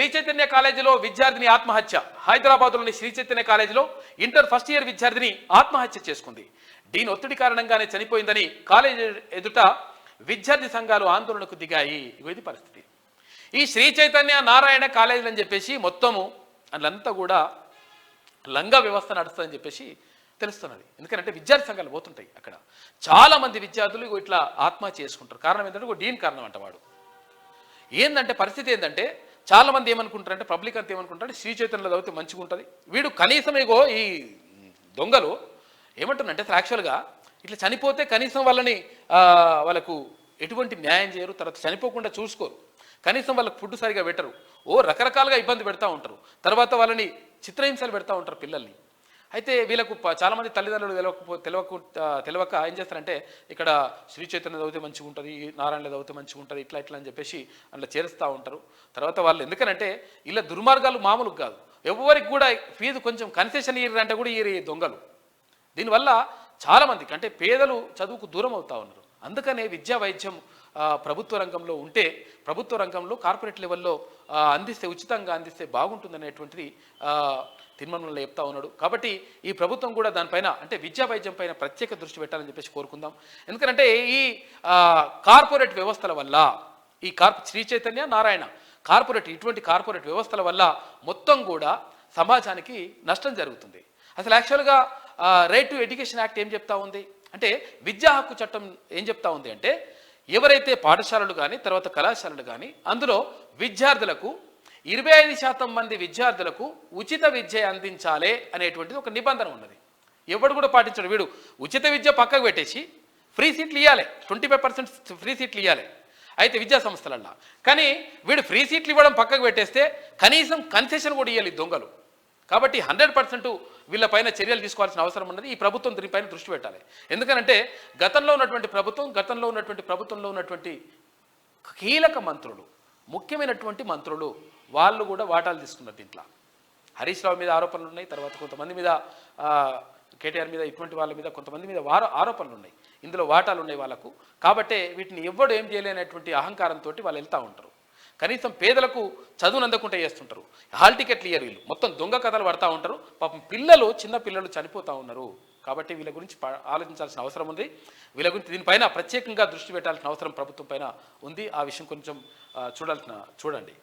శ్రీ చైతన్య కాలేజీలో విద్యార్థిని ఆత్మహత్య. హైదరాబాద్లోని శ్రీ చైతన్య కాలేజీలో ఇంటర్ ఫస్ట్ ఇయర్ విద్యార్థిని ఆత్మహత్య చేసుకుంది. దీని ఒత్తిడి కారణంగానే చనిపోయిందని కాలేజీ ఎదుట విద్యార్థి సంఘాలు ఆందోళనకు దిగాయి. ఇది పరిస్థితి. ఈ శ్రీ చైతన్య నారాయణ కాలేజీలు అని చెప్పేసి మొత్తము అందులంతా కూడా లంగా వ్యవస్థ నడుస్తుందని చెప్పేసి తెలుస్తున్నది. ఎందుకంటే విద్యార్థి సంఘాలు పోతుంటాయి. అక్కడ చాలామంది విద్యార్థులు ఇట్లా ఆత్మహత్య చేసుకుంటారు. కారణం ఏంటంటే డీన్ కారణం అంట. వాడు ఏంటంటే పరిస్థితి ఏంటంటే చాలామంది ఏమనుకుంటారంటే పబ్లిక్ అంతా ఏమనుకుంటారంటే శ్రీ చైతన్యలో చదివితే మంచిగా ఉంటుంది. వీడు కనీసం ఇగో ఈ దొంగలు ఏమంటున్నారంటే యాక్చువల్గా ఇట్లా చనిపోతే కనీసం వాళ్ళకు ఎటువంటి న్యాయం చేయరు, తర్వాత చనిపోకుండా చూసుకోరు, కనీసం వాళ్ళకి ఫుడ్ సరిగా పెట్టరు, రకరకాలుగా ఇబ్బంది పెడతా ఉంటారు, తర్వాత వాళ్ళని చిత్రహింసలు పెడతా ఉంటారు పిల్లల్ని. అయితే వీళ్ళకు చాలామంది తల్లిదండ్రులు తెలియక ఏం చేస్తారంటే ఇక్కడ శ్రీ చైతన్య చదివితే మంచిగా ఉంటుంది, నారాయణలో చదివితే మంచిగా ఉంటుంది, ఇట్లా అని చెప్పేసి అందులో చేరుస్తూ ఉంటారు. తర్వాత వాళ్ళు ఎందుకనంటే ఇలా దుర్మార్గాలు మామూలుగా కాదు, ఎవరికి కూడా ఫీజు కొంచెం కన్సెషన్ ఇయ్యారంటే కూడా ఈ దొంగలు. దీనివల్ల చాలామందికి అంటే పేదలు చదువుకు దూరం అవుతూ ఉన్నారు. అందుకనే విద్యా వైద్యం ప్రభుత్వ రంగంలో ఉంటే, ప్రభుత్వ రంగంలో కార్పొరేట్ లెవెల్లో అందిస్తే, ఉచితంగా అందిస్తే బాగుంటుందనేటువంటిది తీర్మానంలో చెప్తా ఉన్నాడు. కాబట్టి ఈ ప్రభుత్వం కూడా దానిపైన అంటే విద్యా వైద్యం పైన ప్రత్యేక దృష్టి పెట్టాలని చెప్పేసి కోరుకుందాం. ఎందుకంటే ఈ కార్పొరేట్ వ్యవస్థల వల్ల ఈ శ్రీ చైతన్య నారాయణ ఇటువంటి కార్పొరేట్ వ్యవస్థల వల్ల మొత్తం కూడా సమాజానికి నష్టం జరుగుతుంది. అసలు యాక్చువల్గా రైట్ టు ఎడ్యుకేషన్ యాక్ట్ ఏం చెప్తా ఉంది అంటే, విద్యా హక్కు చట్టం ఏం చెప్తా ఉంది అంటే, ఎవరైతే పాఠశాలలు కానీ తర్వాత కళాశాలలు కానీ అందులో విద్యార్థులకు 25% మంది విద్యార్థులకు ఉచిత విద్య అందించాలి అనేటువంటిది ఒక నిబంధన ఉన్నది. ఎవడు కూడా పాటించాడు. వీడు ఉచిత విద్య పక్కకు పెట్టేసి ఫ్రీ సీట్లు ఇవ్వాలి, 25% ఫ్రీ సీట్లు ఇవ్వాలి అయితే విద్యా సంస్థలల్లో. కానీ వీడు ఫ్రీ సీట్లు ఇవ్వడం పక్కకు పెట్టేస్తే కనీసం కన్సెషన్ కూడా ఇవ్వాలి దొంగలు. కాబట్టి 100% వీళ్ళపైన చర్యలు తీసుకోవాల్సిన అవసరం ఉన్నది. ఈ ప్రభుత్వం దీనిపైన దృష్టి పెట్టాలి. ఎందుకంటే గతంలో ఉన్నటువంటి ప్రభుత్వంలో ఉన్నటువంటి కీలక మంత్రులు, ముఖ్యమైనటువంటి మంత్రులు వాళ్ళు కూడా వాటాలు తీసుకున్నారు దీంట్లో. హరీష్ రావు మీద ఆరోపణలు ఉన్నాయి, తర్వాత కొంతమంది మీద కేటీఆర్ మీద, ఇటువంటి వాళ్ళ మీద కొంతమంది మీద ఆరోపణలు ఉన్నాయి, ఇందులో వాటాలు ఉన్నాయి వాళ్ళకు. కాబట్టే వీటిని ఎవ్వడు ఏం చేయలేనటువంటి అహంకారంతో వాళ్ళు వెళ్తూ ఉంటారు. కనీసం పేదలకు చదువును అందకుండా చేస్తుంటారు. హాల్ టికెట్లు ఇయ్యరు వీళ్ళు, మొత్తం దొంగ కథలు పడతా ఉంటారు. పాపం చిన్న పిల్లలు చనిపోతూ ఉన్నారు. కాబట్టి వీళ్ళ గురించి ఆలోచించాల్సిన అవసరం ఉంది. వీళ్ళ గురించి దీనిపైన ప్రత్యేకంగా దృష్టి పెట్టాల్సిన అవసరం ప్రభుత్వం పైన ఉంది. ఆ విషయం కొంచెం చూడండి.